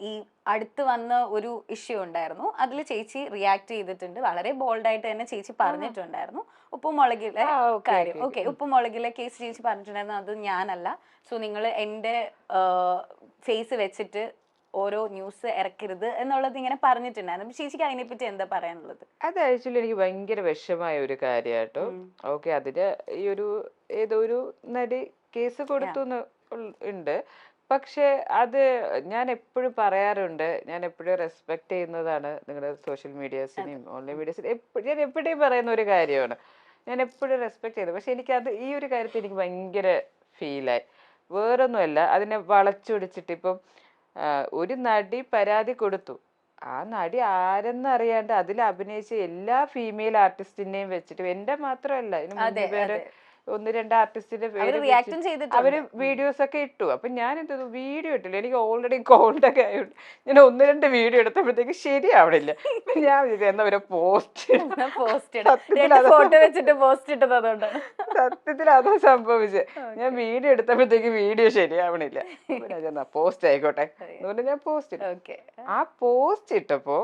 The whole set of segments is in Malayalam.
ഈ അടുത്ത് വന്ന ഒരു ഇഷ്യൂ ഉണ്ടായിരുന്നു. അതിൽ ചേച്ചി റിയാക്ട് ചെയ്തിട്ടുണ്ട്. വളരെ ബോൾഡായിട്ട് തന്നെ ചേച്ചി പറഞ്ഞിട്ടുണ്ടായിരുന്നു. ഉപ്പുമുളകിലെ കാര്യം. ഓക്കെ, ഉപ്പുമുളകിലെ കേസ് ചേച്ചി പറഞ്ഞിട്ടുണ്ടായിരുന്നു അത് ഞാനല്ല. സോ നിങ്ങൾ എൻ്റെ ഫേസ് വെച്ചിട്ട് ഓരോ ന്യൂസ് ഇറക്കരുത് എന്നുള്ളത് ഇങ്ങനെ പറഞ്ഞിട്ടുണ്ടായിരുന്നു. ചേച്ചിക്ക് അതിനെപ്പറ്റി എന്താ പറയാനുള്ളത്? അത് ആക്ച്വലി എനിക്ക് ഭയങ്കര വിഷമായ ഒരു കാര്യമാട്ടോ. ഓക്കെ, അതിന് ഈ ഏതോ ഒരു നടി കേസ് കൊടുത്തു ഉണ്ട്. പക്ഷെ അത് ഞാൻ എപ്പോഴും പറയാറുണ്ട്, ഞാൻ എപ്പോഴും റെസ്പെക്ട് ചെയ്യുന്നതാണ് നിങ്ങളുടെ സോഷ്യൽ മീഡിയാസിനെയും ഓൺലൈൻ മീഡിയാസിനെയും. ഞാൻ എപ്പോഴും പറയുന്ന ഒരു കാര്യമാണ്, ഞാൻ എപ്പോഴും റെസ്പെക്ട് ചെയ്തത്. പക്ഷെ എനിക്കത് ഈ ഒരു കാര്യത്തിൽ എനിക്ക് ഭയങ്കര ഫീലായി. വേറൊന്നുമല്ല, അതിനെ വളച്ചൊടിച്ചിട്ട് ഇപ്പം ഒരു നടി പരാതി കൊടുത്തു. ആ നടി ആരെന്നറിയാണ്ട് അതിൽ അഭിനയിച്ച എല്ലാ ഫീമെയിൽ ആർട്ടിസ്റ്റിനെയും വെച്ചിട്ട്, എന്റെ മാത്രമല്ല, ഇതിന് 3 പേര് 1-2 ആർട്ടിസ്റ്റിന്റെ പേര് അവര് വീഡിയോസ് ഒക്കെ ഇട്ടു. അപ്പൊ ഞാൻ എന്ത് വീഡിയോ ഇട്ടില്ല, എനിക്ക് ഓൾറെഡി കോൾഡൊക്കെ ആയിട്ട് ഞാൻ 1-2 വീഡിയോ എടുത്തപ്പോഴത്തേക്ക് ശരിയാവണില്ല. ഞാൻ എന്നവരെ സത്യത്തിൽ അതാ സംഭവിച്ചത്. ഞാൻ വീഡിയോ എടുത്തപ്പോഴത്തേക്ക് വീഡിയോ ശരിയാവണില്ല. പോസ്റ്റ് ആയിക്കോട്ടെ അതുകൊണ്ട് ഞാൻ പോസ്റ്റ് ഇട്ടു. ആ പോസ്റ്റ് ഇട്ടപ്പോ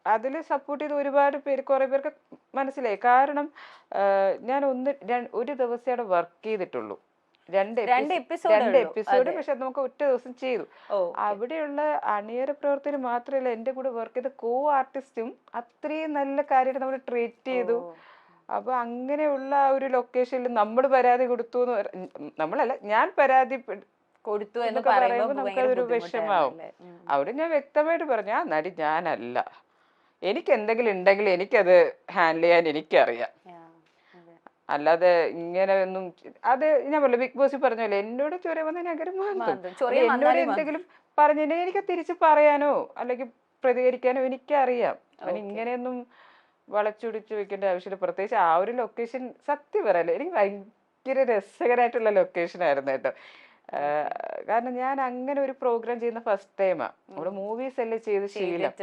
അതിൽ സപ്പോർട്ട് ചെയ്ത് ഒരുപാട് പേര്, കുറെ പേർക്ക് മനസ്സിലായി. കാരണം ഞാൻ ഒരു ദിവസം അവിടെ വർക്ക് ചെയ്തിട്ടുള്ളൂ, 2 എപ്പിസോഡ്. പക്ഷെ നമുക്ക് ഒറ്റ ദിവസം ചെയ്തു. അവിടെയുള്ള അണിയറ പ്രവർത്തകർ മാത്രമല്ല, എന്റെ കൂടെ വർക്ക് ചെയ്ത കോ ആർട്ടിസ്റ്റും അത്രയും നല്ല കാര്യമായിട്ട് നമ്മൾ ട്രീറ്റ് ചെയ്തു. അപ്പൊ അങ്ങനെയുള്ള ഒരു ലൊക്കേഷനിൽ നമ്മൾ പരാതി കൊടുത്തു നമ്മളല്ല, ഞാൻ പരാതി കൊടുത്തു എന്ന് പറയുമ്പോൾ നമുക്കതൊരു വിഷമാവും. അവിടെ ഞാൻ വ്യക്തമായിട്ട് പറഞ്ഞു, ആ നടി ഞാനല്ല, എനിക്ക് എന്തെങ്കിലും ഉണ്ടെങ്കിൽ എനിക്കത് ഹാൻഡിൽ ചെയ്യാൻ എനിക്കറിയാം. അല്ലാതെ ഇങ്ങനെ ഒന്നും, അത് ഞാൻ പറഞ്ഞു ബിഗ് ബോസിൽ പറഞ്ഞല്ലേ, എന്നോട് ചൊര വന്ന നഗരം എന്നോട് എന്തെങ്കിലും പറഞ്ഞിട്ടുണ്ടെങ്കിൽ എനിക്ക് തിരിച്ച് പറയാനോ അല്ലെങ്കിൽ പ്രതികരിക്കാനോ എനിക്കറിയാം. അവന് ഇങ്ങനെയൊന്നും വളച്ചൊടിച്ച് വെക്കേണ്ട ആവശ്യമില്ല. പ്രത്യേകിച്ച് ആ ഒരു ലൊക്കേഷൻ സത്യം പറയല്ലേ, എനിക്ക് ഭയങ്കര രസകരമായിട്ടുള്ള ലൊക്കേഷൻ ആയിരുന്നു കേട്ടോ. കാരണം ഞാൻ അങ്ങനെ ഒരു പ്രോഗ്രാം ചെയ്യുന്ന ഫസ്റ്റ് ടൈമാ. നമ്മുടെ മൂവീസ് അല്ലേ ചെയ്ത് ശീലം.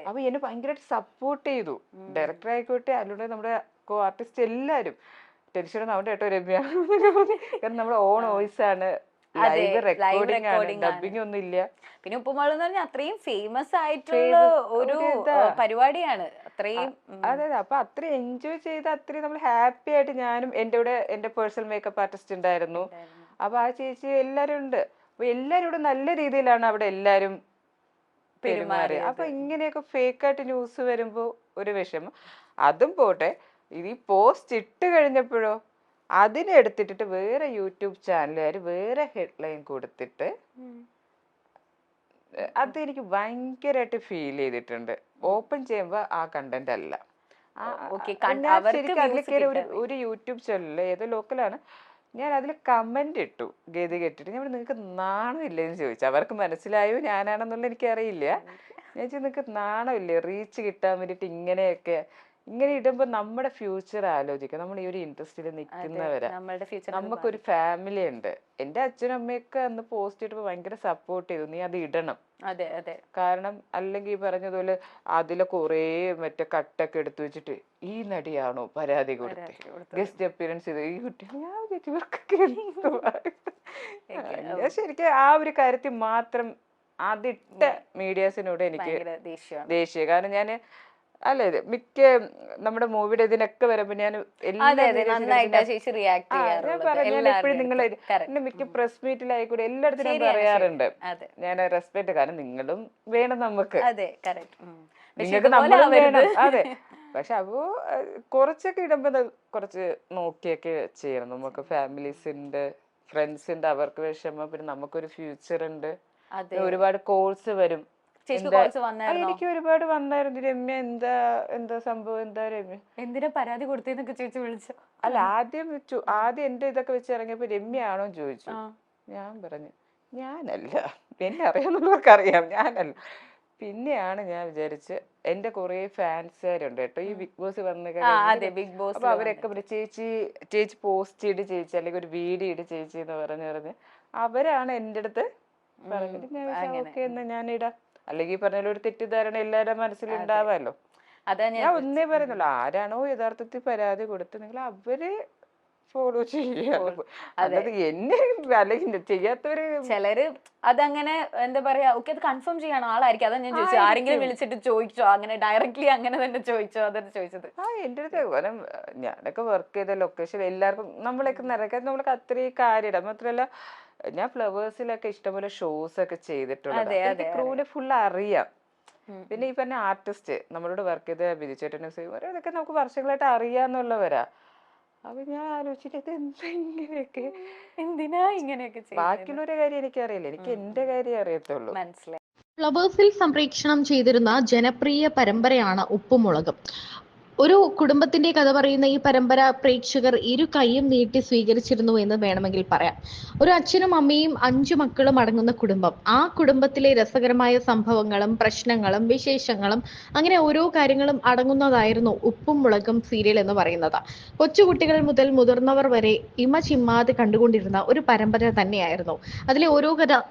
അപ്പൊ എന്നെ ഭയങ്കരമായിട്ട് സപ്പോർട്ട് ചെയ്തു. ഡയറക്ടർ ആയിക്കോട്ടെ, അതിലൂടെ നമ്മുടെ കോ ആർട്ടിസ്റ്റ് എല്ലാരും. ടെൻഷൻ ആവണ്ട കേട്ടോ രമ്യ, കാരണം നമ്മുടെ ഓൺ വോയിസ് ആണ്, ലൈവ് റെക്കോർഡിംഗ് ആണ്, ഡബിങ് ഒന്നും ഇല്ല. പിന്നെ ഉപ്പുമുളക് എന്ന് പറഞ്ഞാൽ അത്രയും ഫേമസ് ആയിട്ടുള്ള ഒരു പരിപാടിയാണ്. അതെ, അപ്പൊ അത്രയും എൻജോയ് ചെയ്ത് അത്രയും നമ്മൾ ഹാപ്പി ആയിട്ട്, ഞാനും എന്റെ കൂടെ എന്റെ പേഴ്സണൽ മേക്കപ്പ് ആർട്ടിസ്റ്റ് ഉണ്ടായിരുന്നു. അപ്പൊ ആ ചേച്ചി എല്ലാരും ഉണ്ട്. അപ്പൊ എല്ലാരും കൂടെ നല്ല രീതിയിലാണ് അവിടെ എല്ലാരും പെരുമാറിയത്. അപ്പൊ ഇങ്ങനെയൊക്കെ ഫേക്കായിട്ട് ന്യൂസ് വരുമ്പോ ഒരു വിഷമം. അതും പോട്ടെ, ഇത് ഈ പോസ്റ്റ് ഇട്ട് കഴിഞ്ഞപ്പോഴോ അതിനെടുത്തിട്ടിട്ട് വേറെ യൂട്യൂബ് ചാനലുകാർ വേറെ ഹെഡ്ലൈൻ കൊടുത്തിട്ട്, അതെനിക്ക് ഭയങ്കരമായിട്ട് ഫീൽ ചെയ്തിട്ടുണ്ട്. ഓപ്പൺ ചെയ്യുമ്പോ ആ കണ്ടന്റ് അല്ല. ഒരു യൂട്യൂബ് ചാനലില് ഏതോ ലോക്കലാണ്, ഞാൻ അതിൽ കമന്റ് ഇട്ടു ഗതി കെട്ടിട്ട്. ഞാൻ നിങ്ങൾക്ക് നാണമില്ലേന്ന് ചോദിച്ചു. അവർക്ക് മനസ്സിലായോ ഞാനാണെന്നുള്ള എനിക്കറിയില്ല. ഞാൻ ചോദിച്ചു, നിങ്ങൾക്ക് നാണമില്ലേ റീച്ച് കിട്ടാൻ വേണ്ടിട്ട് ഇങ്ങനെയൊക്കെ? ഇങ്ങനെ ഇടുമ്പോ നമ്മുടെ ഫ്യൂച്ചർ ആലോചിക്കാം. നമ്മൾ ഈ ഒരു ഇൻഡസ്ട്രിയിൽ നിൽക്കുന്നവരാ, നമുക്കൊരു ഫാമിലി ഉണ്ട്. എന്റെ അച്ഛനും അമ്മയൊക്കെ അന്ന് പോസ്റ്റ് ഇട്ടപ്പോ ഭയങ്കര സപ്പോർട്ട് ചെയ്തു, നീ അത് ഇടണം. കാരണം അല്ലെങ്കിൽ പറഞ്ഞതുപോലെ അതിലെ കുറേ മറ്റേ കട്ടൊക്കെ എടുത്തു വെച്ചിട്ട് ഈ നടിയാണോ പരാതി കൊടുത്തത്, ഗസ്റ്റ് അപ്പിയറൻസ് ചെയ്ത് ഈ കുട്ടി, ഞാൻ ശരിക്കും ആ ഒരു കാര്യത്തിൽ മാത്രം അതിട്ട മീഡിയാസിനോട് എനിക്ക് ദേഷ്യം. കാരണം ഞാൻ മിക്ക നമ്മുടെ മൂവിയുടെ ഇതിനൊക്കെ വരുമ്പോ ഞാൻ എപ്പോഴും നിങ്ങളെ മിക്ക പ്രസ് മീറ്റിലായിക്കൂടെ എല്ലായിടത്തും ഞാൻ പറയാറുണ്ട്, ഞാൻ റെസ്പെക്ട്. കാരണം നിങ്ങളും വേണം നമുക്ക്, നിങ്ങൾക്ക് നമ്മളും വേണം. അതെ, പക്ഷെ അപ്പോ കുറച്ചൊക്കെ ഇടുമ്പോ കുറച്ച് നോക്കിയൊക്കെ ചെയ്യണം. നമുക്ക് ഫാമിലീസിന്റെ ഫ്രണ്ട്സിന്റെ അവർക്ക് വിഷമം, പിന്നെ നമുക്കൊരു ഫ്യൂച്ചർ ഉണ്ട്, ഒരുപാട് കോൾസ് വരും. എനിക്ക് ഒരുപാട് വന്നായിരുന്നു, രമ്യ എന്താ സംഭവം, എന്താ രമ്യ എന്തിനാ പരാതി കൊടുത്തേന്നൊക്കെ ചോദിച്ചു വിളിച്ചു. അല്ല, ആദ്യം എന്റെ ഇതൊക്കെ വെച്ച് ഇറങ്ങിയപ്പോ രമ്യ ആണോ ചോദിച്ചു. ഞാൻ പറഞ്ഞു ഞാനല്ല, എന്നെ അറിയാവുന്നവർക്ക് അറിയാം, ഞാനല്ല. പിന്നെയാണ് ഞാൻ വിചാരിച്ച്, എന്റെ കുറെ ഫാൻസുകാരുണ്ട് കേട്ടോ ഈ ബിഗ് ബോസ് വന്ന് കഴിഞ്ഞാൽ. അപ്പൊ അവരൊക്കെ ചേച്ചി പോസ്റ്റ് ഇട് ചേച്ചി, അല്ലെങ്കിൽ ഒരു വീഡിയോ ഇട് ചേച്ചി എന്ന് പറഞ്ഞ് അവരാണ് എന്റെ അടുത്ത് പറഞ്ഞിട്ട് ഞാൻ ഓക്കെ എന്നാ ഞാനിടാം. അല്ലെങ്കിൽ പറഞ്ഞാലും ഒരു തെറ്റിദ്ധാരണ എല്ലാവരുടെ മനസ്സിലുണ്ടാവാമല്ലോ. ഞാൻ ഒന്നേ പറയുന്നുള്ളൂ, ആരാണോ യഥാർത്ഥത്തിൽ പരാതി കൊടുത്ത് നിങ്ങൾ അവര് ഫോളോ ചെയ്യുക. അതായത് എന്നെ അല്ലെങ്കിൽ ചെയ്യാത്തവര് ചിലര് അതങ്ങനെ എന്താ പറയാ, ഓക്കെ അത് കൺഫേം ചെയ്യണം ആളായിരിക്കും. അതാ ഞാൻ ചോദിച്ചത്, ആരെങ്കിലും വിളിച്ചിട്ട് ചോദിച്ചോ അങ്ങനെ ഡയറക്ട്ലി അങ്ങനെ തന്നെ ചോദിച്ചോ? അതാണ് ചോദിച്ചത്. എൻ്റെ അടുത്ത് കാരണം ഞാനൊക്കെ വർക്ക് ചെയ്ത ലൊക്കേഷൻ എല്ലാവർക്കും നമ്മളൊക്കെ നിറയ്ക്കാൻ നമ്മളൊക്കെ അത്രയും കാര്യമില്ല. മാത്രമല്ല ഞാൻ ഫ്ലവേഴ്സിലൊക്കെ ഇഷ്ടംപോലെ ഷോസ് ഒക്കെ ചെയ്തിട്ടുള്ളത്. എനിക്ക് ക്രൂവിനെ ഫുൾ അറിയാം. പിന്നെ ഈ പറഞ്ഞ ആർട്ടിസ്റ്റ് നമ്മളോട് വർക്ക് ചെയ്ത ബിജുചേട്ടനും ഇതൊക്കെ നമുക്ക് വർഷങ്ങളായിട്ട് അറിയാന്നുള്ളവരാ. അപ്പൊ ഞാൻ ആലോചിച്ചിട്ട് ഇത് എന്താ ഇങ്ങനെയൊക്കെ, എന്തിനാ ഇങ്ങനെയൊക്കെ ബാക്കിയുള്ളവരുടെ കാര്യം എനിക്കറിയില്ല, എനിക്ക് എന്റെ കാര്യം അറിയത്തുള്ളൂ. മനസ്സിലായി. ഫ്ലവേഴ്സിൽ സംപ്രേക്ഷണം ചെയ്തിരുന്ന ജനപ്രിയ പരമ്പരയാണ് ഉപ്പുമുളകും. ഒരു കുടുംബത്തിന്റെ കഥ പറയുന്ന ഈ പരമ്പര പ്രേക്ഷകർ ഇരു കൈയും നീട്ടി സ്വീകരിച്ചിരുന്നു എന്ന് വേണമെങ്കിൽ പറയാം. ഒരു അച്ഛനും അമ്മയും 5 മക്കളും അടങ്ങുന്ന കുടുംബം. ആ കുടുംബത്തിലെ രസകരമായ സംഭവങ്ങളും പ്രശ്നങ്ങളും വിശേഷങ്ങളും അങ്ങനെ ഓരോ കാര്യങ്ങളും അടങ്ങുന്നതായിരുന്നു ഉപ്പും മുളകും സീരിയൽ എന്ന് പറയുന്നത്. കൊച്ചുകുട്ടികൾ മുതൽ മുതിർന്നവർ വരെ ഇമ ചിമ്മാതെ കണ്ടുകൊണ്ടിരുന്ന ഒരു പരമ്പര തന്നെയായിരുന്നു. അതിലെ ഓരോ കഥ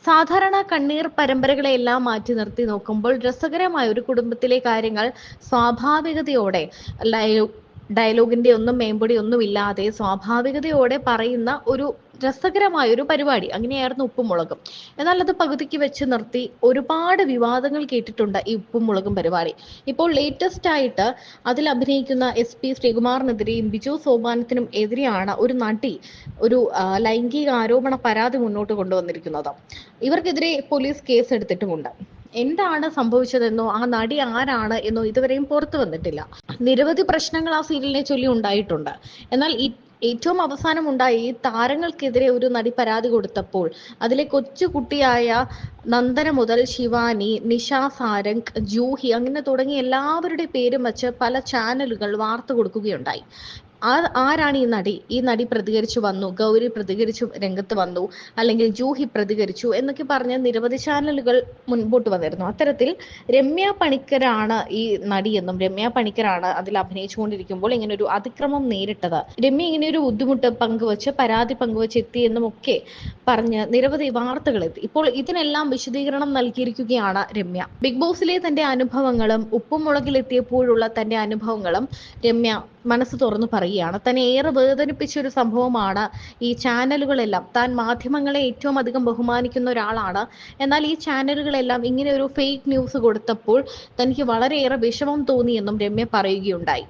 സാധാരണ കണ്ണീർ പരമ്പരകളെല്ലാം മാറ്റി നിർത്തി നോക്കുമ്പോൾ രസകരമായ ഒരു കുടുംബത്തിലെ കാര്യങ്ങൾ സ്വാഭാവികതയോടെ ഡയലോഗിന്റെ ഒന്നും മേമ്പൊടി ഒന്നും ഇല്ലാതെ സ്വാഭാവികതയോടെ പറയുന്ന ഒരു രസകരമായ ഒരു പരിപാടി. അങ്ങനെയായിരുന്നു ഉപ്പുമുളകും. എന്നാൽ അത് പകുതിക്ക് വെച്ച് നിർത്തി ഒരുപാട് വിവാദങ്ങൾ കേട്ടിട്ടുണ്ട് ഈ ഉപ്പുമുളകും പരിപാടി. ഇപ്പോൾ ലേറ്റസ്റ്റ് ആയിട്ട് അതിൽ അഭിനയിക്കുന്ന SP ശ്രീകുമാറിനെതിരെയും ബിജു സോപാനത്തിനും എതിരെയാണ് ഒരു നടി ഒരു ലൈംഗിക ആരോപണ പരാതി മുന്നോട്ട് കൊണ്ടുവന്നിരിക്കുന്നത്. ഇവർക്കെതിരെ പോലീസ് കേസ് എടുത്തിട്ടുമുണ്ട്. എന്താണ് സംഭവിച്ചതെന്നോ ആ നടി ആരാണ് എന്നോ ഇതുവരെയും പുറത്തു വന്നിട്ടില്ല. നിരവധി പ്രശ്നങ്ങൾ ആ സീരിയലിനെ ചൊല്ലി ഉണ്ടായിട്ടുണ്ട്. എന്നാൽ ഏറ്റവും അവസാനം ഉണ്ടായ ഈ താരങ്ങൾക്കെതിരെ ഒരു നടി പരാതി കൊടുത്തപ്പോൾ അതിലെ കൊച്ചുകുട്ടിയായ നന്ദന മുതൽ ശിവാനി, നിഷ സാരംഗ്, ജൂഹി അങ്ങനെ തുടങ്ങിയ എല്ലാവരുടെ പേരും വച്ച് പല ചാനലുകൾ വാർത്ത കൊടുക്കുകയുണ്ടായി. ആരാണ് ഈ നടി പ്രതികരിച്ചു വന്നു, ഗൗരി പ്രതികരിച്ചു രംഗത്ത് വന്നു, അല്ലെങ്കിൽ ജൂഹി പ്രതികരിച്ചു എന്നൊക്കെ പറഞ്ഞ് നിരവധി ചാനലുകൾ മുൻപോട്ട് വന്നിരുന്നു. അത്തരത്തിൽ രമ്യ പണിക്കരാണ് ഈ നടിയെന്നും രമ്യ പണിക്കരാണ് അതിൽ അഭിനയിച്ചുകൊണ്ടിരിക്കുമ്പോൾ ഇങ്ങനെ ഒരു അതിക്രമം നേരിട്ടത്, രമ്യ ഇങ്ങനെ ഒരു ബുദ്ധിമുട്ട് പങ്കുവച്ച് പരാതി പങ്കുവച്ച് എത്തിയെന്നും ഒക്കെ പറഞ്ഞ് നിരവധി വാർത്തകൾ എത്തി. ഇപ്പോൾ ഇതിനെല്ലാം വിശദീകരണം നൽകിയിരിക്കുകയാണ് രമ്യ. ബിഗ് ബോസിലെ തന്റെ അനുഭവങ്ങളും ഉപ്പുമുളകിലെത്തിയപ്പോഴുള്ള തന്റെ അനുഭവങ്ങളും രമ്യ മനസ്സ് തുറന്നു പറയുകയാണ്. തന്നെ ഏറെ വേദനിപ്പിച്ച ഒരു സംഭവമാണ് ഈ ചാനലുകളെല്ലാം. താൻ മാധ്യമങ്ങളെ ഏറ്റവും അധികം ബഹുമാനിക്കുന്ന ഒരാളാണ്. എന്നാൽ ഈ ചാനലുകളെല്ലാം ഇങ്ങനെ ഒരു ഫേക്ക് ന്യൂസ് കൊടുത്തപ്പോൾ തനിക്ക് വളരെയേറെ വിഷമം തോന്നിയെന്നും രമ്യ പറയുകയുണ്ടായി.